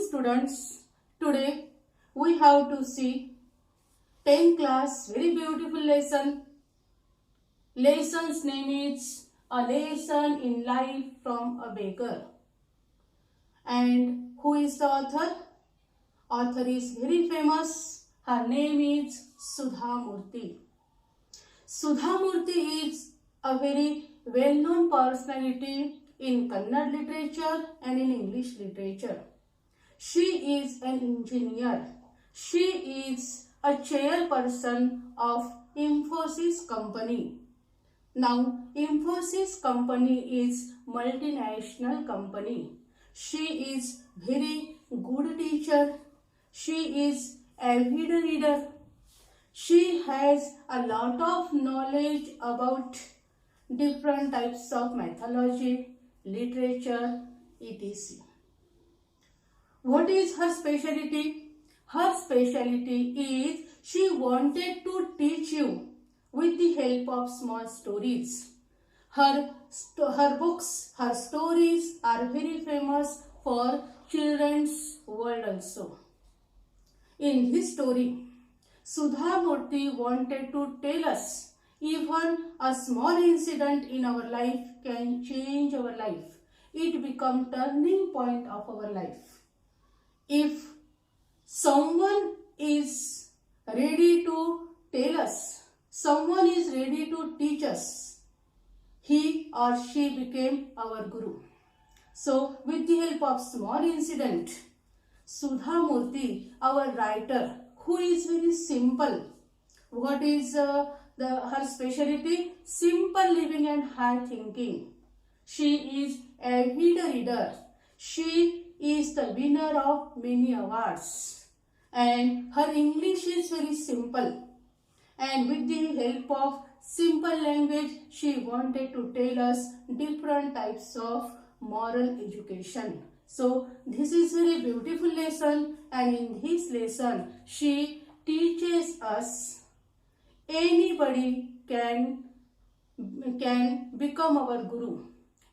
students, today we have to see 10th class very beautiful lesson. Lesson's name is A Lesson in Life from a Baker. And who is the author? Author is very famous. Her name is Sudha Murty. Sudha Murty is a very well-known personality in Kannada literature and in English literature. She is an engineer. She is a chairperson of Infosys company. Now, Infosys company is multinational company. She is very good teacher. She is avid reader. She has a lot of knowledge about different types of mythology, literature, etc. What is her specialty? Her specialty is she wanted to teach you with the help of small stories. Her books, her stories are very famous for children's world also. In this story, Sudha Murty wanted to tell us even a small incident in our life can change our life. It becomes turning point of our life. If someone is ready to tell us, someone is ready to teach us, he or she became our guru. So, with the help of small incident, Sudha Murty, our writer, who is very simple. What is her specialty? Simple living and high thinking. She is a reader. She is the winner of many awards. And her English is very simple. And with the help of simple language, she wanted to tell us different types of moral education. So, this is very beautiful lesson, and in this lesson, she teaches us anybody can become our guru.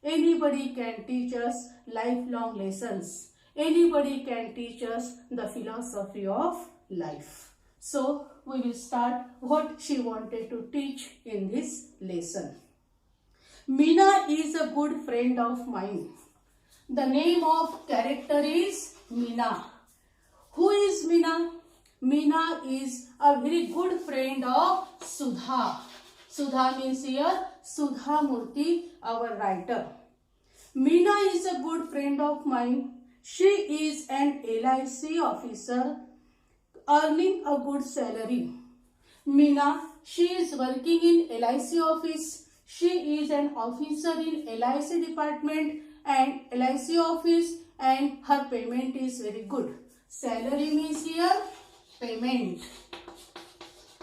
Anybody can teach us lifelong lessons. Anybody can teach us the philosophy of life. So, we will start what she wanted to teach in this lesson. Meena is a good friend of mine. The name of character is Meena. Who is Meena? Meena is a very good friend of Sudha. Sudha means here Sudha Murty, our writer. Meena is a good friend of mine. She is an LIC officer earning a good salary. Meena, she is working in LIC office. She is an officer in LIC department and LIC office, and her payment is very good. Salary means here payment.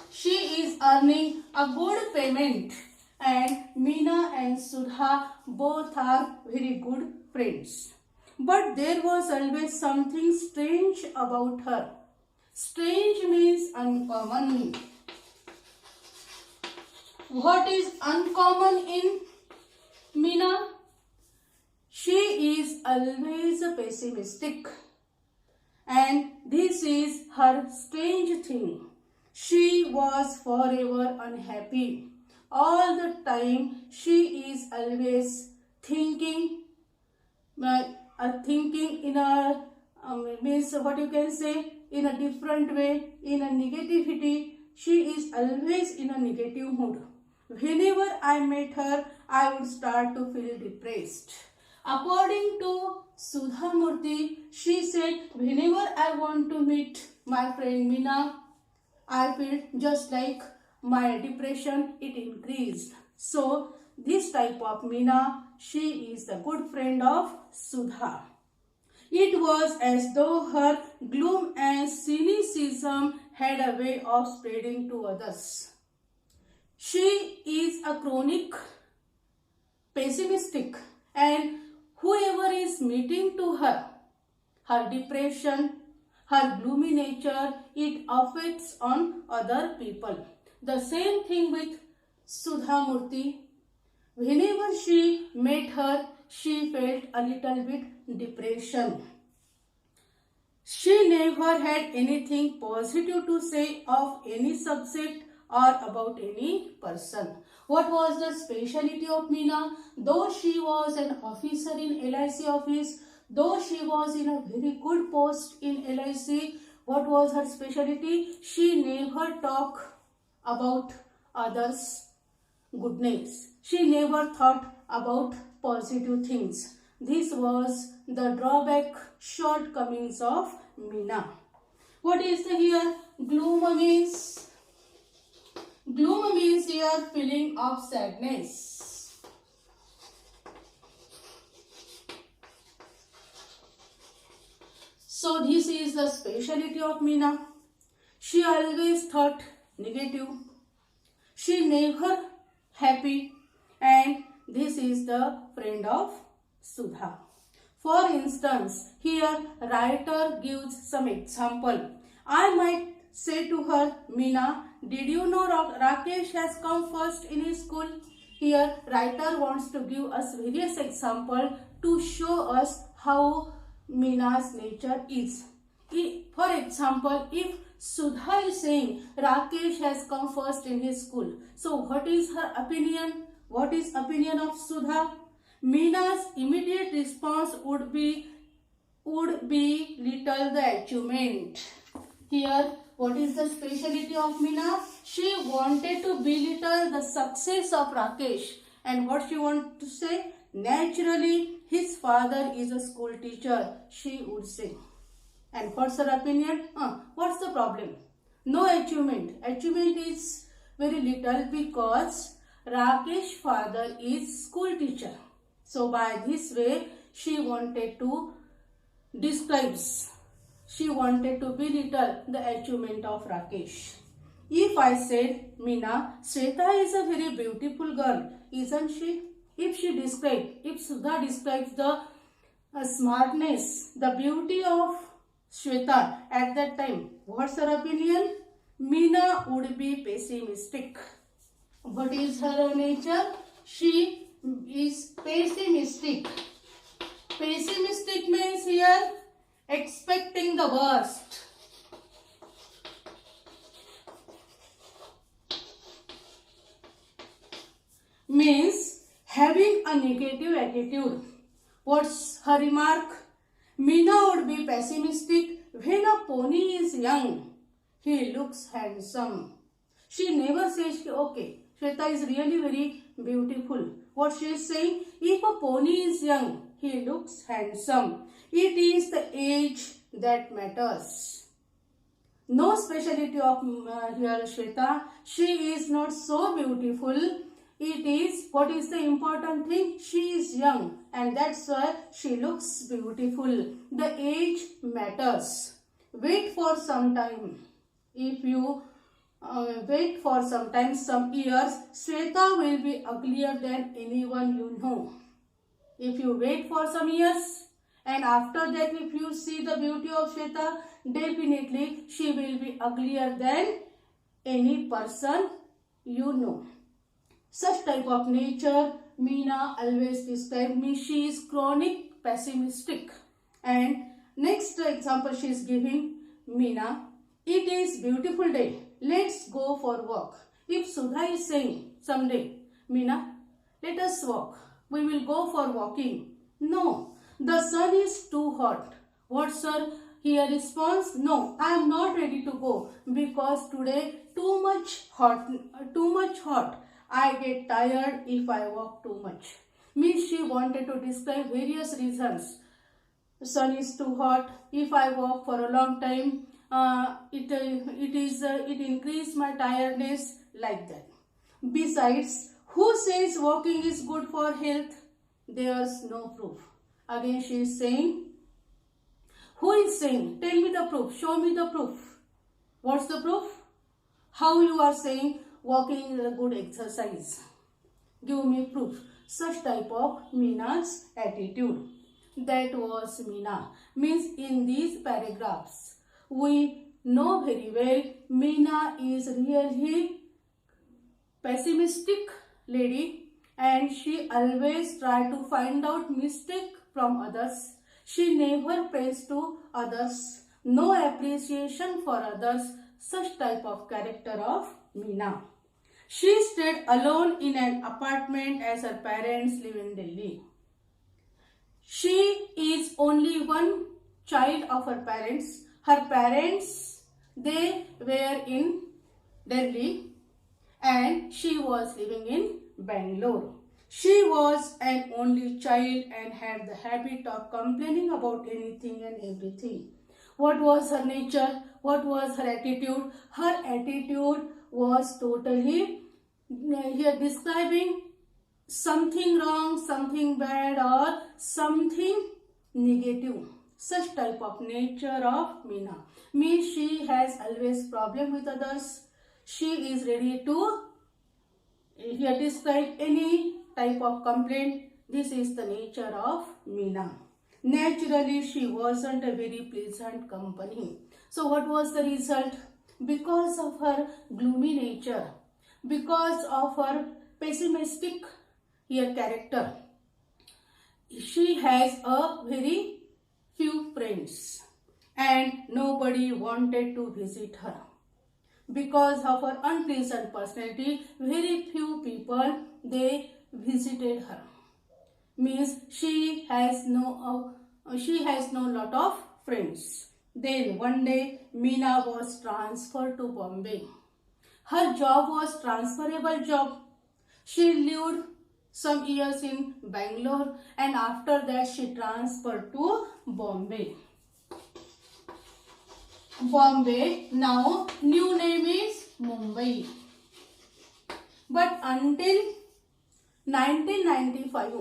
She is earning a good payment, and Meena and Sudha both are very good friends. But there was always something strange about her. Strange means uncommon. What is uncommon in Meena? She is always pessimistic, and this is her strange thing. She was forever unhappy. All the time she is always thinking in a means what you can say in a different way, in a negativity. She is always in a negative mood. Whenever I met her, I would start to feel depressed. According to Sudha Murty, she said, whenever I want to meet my friend Meena, I feel just like my depression, it increased. So, this type of Meena, she is the good friend of Sudha. It was as though her gloom and cynicism had a way of spreading to others. She is a chronic pessimistic, and whoever is meeting to her, her depression, her gloomy nature, it affects on other people. The same thing with Sudha Murty. Whenever she met her, she felt a little bit depression. never had anything positive to say of any subject or about any person. What was the speciality of Meena? Though she was an officer in LIC office, though she was in a very good post in LIC, what was her speciality? She never talked about others' goodness. She never thought about positive things. This was the drawback, shortcomings of Meena. What is the here? Gloom means? Gloom means here feeling of sadness. So this is the speciality of Meena. She always thought negative. She never happy, and this is the friend of Sudha. For instance, here writer gives some example. I might say to her, Meena, did you know Rakesh has come first in his school? Here writer wants to give us various examples to show us how Meena's nature is. For example, if Sudha is saying Rakesh has come first in his school, so what is her opinion? What is opinion of Sudha? Meena's immediate response would be little the achievement. Here, what is the speciality of Meena? She wanted to belittle the success of Rakesh. And what she wanted to say? Naturally, his father is a school teacher, she would say. And what's her opinion? What's the problem? No achievement. Achievement is very little because Rakesh's father is school teacher. So by this way, she wanted to belittle the achievement of Rakesh. If I said, Meena, Shweta is a very beautiful girl, isn't she? If Sudha describes the smartness, the beauty of Shweta at that time, what's her opinion? Meena would be pessimistic. What is her nature? She is pessimistic. Pessimistic means here expecting the worst. Means having a negative attitude. What's her remark? Meena would be pessimistic. When a pony is young, he looks handsome. She never says, okay, Shweta is really very beautiful. What she is saying? If a pony is young, he looks handsome. It is the age that matters. No speciality of here Shweta. She is not so beautiful. It is, what is the important thing? She is young and that's why she looks beautiful. The age matters. Wait for some time. If you wait for some years, Shweta will be uglier than anyone you know. If you wait for some years and after that if you see the beauty of Shweta, definitely she will be uglier than any person you know. Such type of nature, Meena always described me. She is chronic pessimistic. And next example she is giving, Meena, it is beautiful day. Let's go for walk. If Sudha is saying someday, Meena, let us walk. We will go for walking. No, the sun is too hot. What's her here response? No, I am not ready to go because today too much hot. I get tired if I walk too much. Means she wanted to describe various reasons. The sun is too hot. If I walk for a long time, it increases my tiredness, like that. Besides, who says walking is good for health? There's no proof. Again she is saying, who is saying? Tell me the proof. Show me the proof. What's the proof? How you are saying walking is a good exercise? Give me proof. Such type of Meena's attitude. That was Meena. Means in these paragraphs, we know very well Meena is really pessimistic lady and she always try to find out mistake from others. She never prays to others no appreciation for others, such type of character of Meena. She stayed alone in an apartment as her parents live in Delhi. She is only one child of her parents. Her parents, they were in Delhi and she was living in Bangalore. She was an only child and had the habit of complaining about anything and everything. What was her nature? What was her attitude? Her attitude was totally here describing something wrong, something bad, or something negative. Such type of nature of Meena. Means she has always problem with others. She is ready to here describe any type of complaint. This is the nature of Meena. Naturally, she wasn't a very pleasant company. So what was the result? Because of her gloomy nature, because of her pessimistic here character, she has a very few friends and nobody wanted to visit her. Because of her unpleasant personality, very few people they visited her. Means she has no lot of friends. Then one day Meena was transferred to Bombay. Her job was transferable job. She lived some years in Bangalore and after that she transferred to Bombay. Bombay, now new name is Mumbai. But until 1995,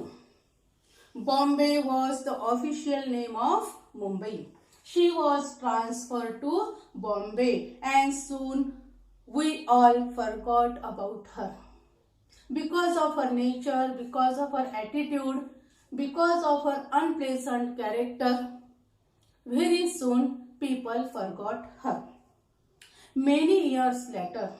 Bombay was the official name of Mumbai. She was transferred to Bombay and soon we all forgot about her. Because of her nature, because of her attitude, because of her unpleasant character, very soon people forgot her. Many years later,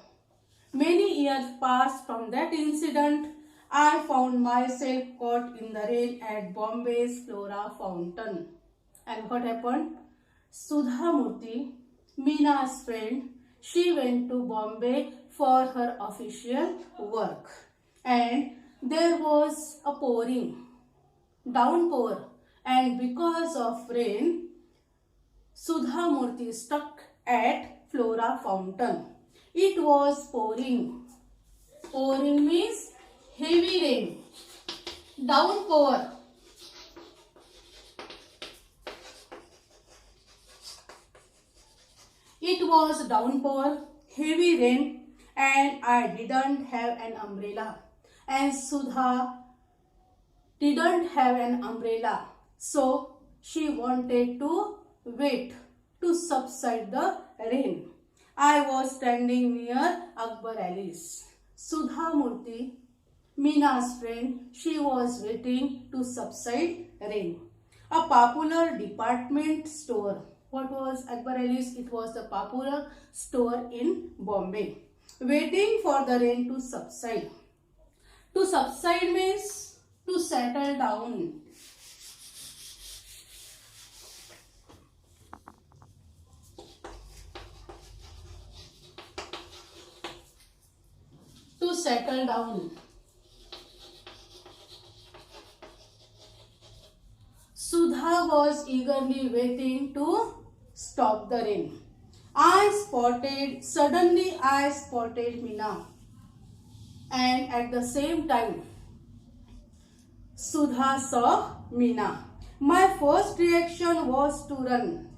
many years passed from that incident, I found myself caught in the rain at Bombay's Flora Fountain. And what happened? Sudha Murthy, Meena's friend, she went to Bombay for her official work. And there was a downpour. And because of rain, Sudha Murthy stuck at Flora Fountain. It was pouring. Pouring means heavy rain. Downpour. It was downpour, heavy rain, and I didn't have an umbrella. And Sudha didn't have an umbrella. So she wanted to wait to subside the rain. I was standing near Akbar Ali's. Sudha Murthy, Meena's friend, she was waiting to subside rain. A popular department store. What was Akbar Ali's? It was the popular store in Bombay. Waiting for the rain to subside. To subside means to settle down. To settle down. Sudha was eagerly waiting to stop the rain. Suddenly I spotted Meena. And at the same time, Sudha saw Meena. My first reaction was to run.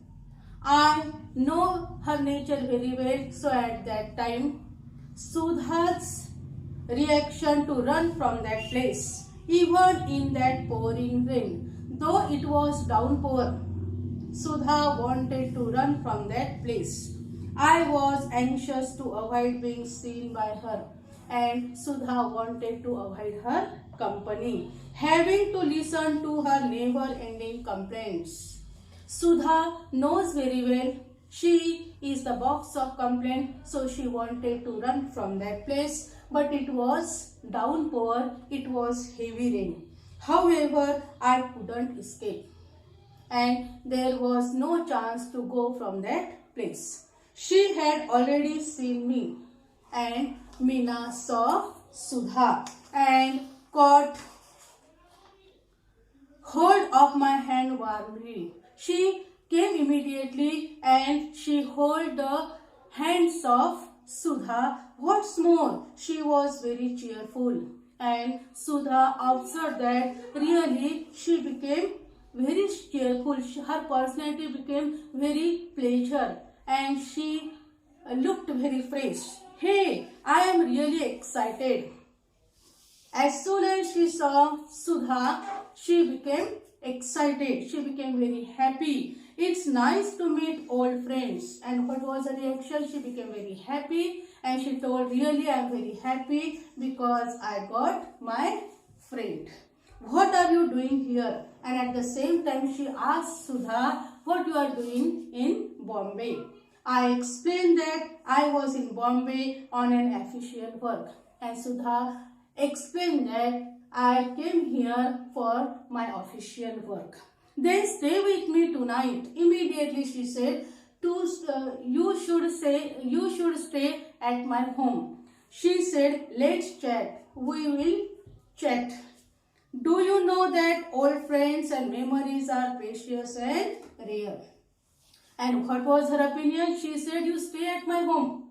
I know her nature very well, so at that time, Sudha's reaction to run from that place, even in that pouring rain. Though it was downpour, Sudha wanted to run from that place. I was anxious to avoid being seen by her and Sudha wanted to avoid her company, having to listen to her never-ending complaints. Sudha knows very well she is the box of complaint, so she wanted to run from that place, but it was downpour, it was heavy rain. However, I couldn't escape. and there was no chance to go from that place. She had already seen me, and Meena saw Sudha and caught hold of my hand warmly. She came immediately and she held the hands of Sudha. What's more, she was very cheerful, and Sudha observed that really she became very cheerful. Her personality became very pleasure and she looked very fresh. Hey, I am really excited. As soon as she saw Sudha, she became excited. She became very happy. It's nice to meet old friends. And what was her reaction? She became very happy and she told, really I am very happy because I got my friend. What are you doing here? And at the same time she asked Sudha, what you are doing in Bombay? I explained that I was in Bombay on an official work. And Sudha explained that I came here for my official work. Then stay with me tonight. Immediately she said, you should stay at my home. She said, let's chat. We will chat. Do you know that old friends and memories are precious and rare? And what was her opinion? She said, you stay at my home.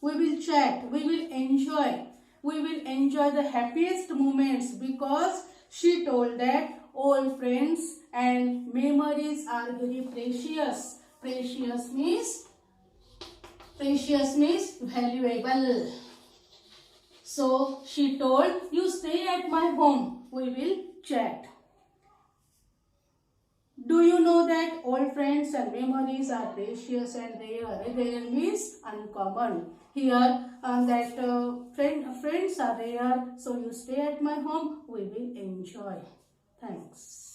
We will chat. We will enjoy. We will enjoy the happiest moments, because she told that old friends and memories are very precious. Precious means valuable. So she told, you stay at my home. We will chat. Do you know that old friends and memories are precious and rare? Rare means uncommon. Here friends are rare, so you stay at my home, we will enjoy. Thanks.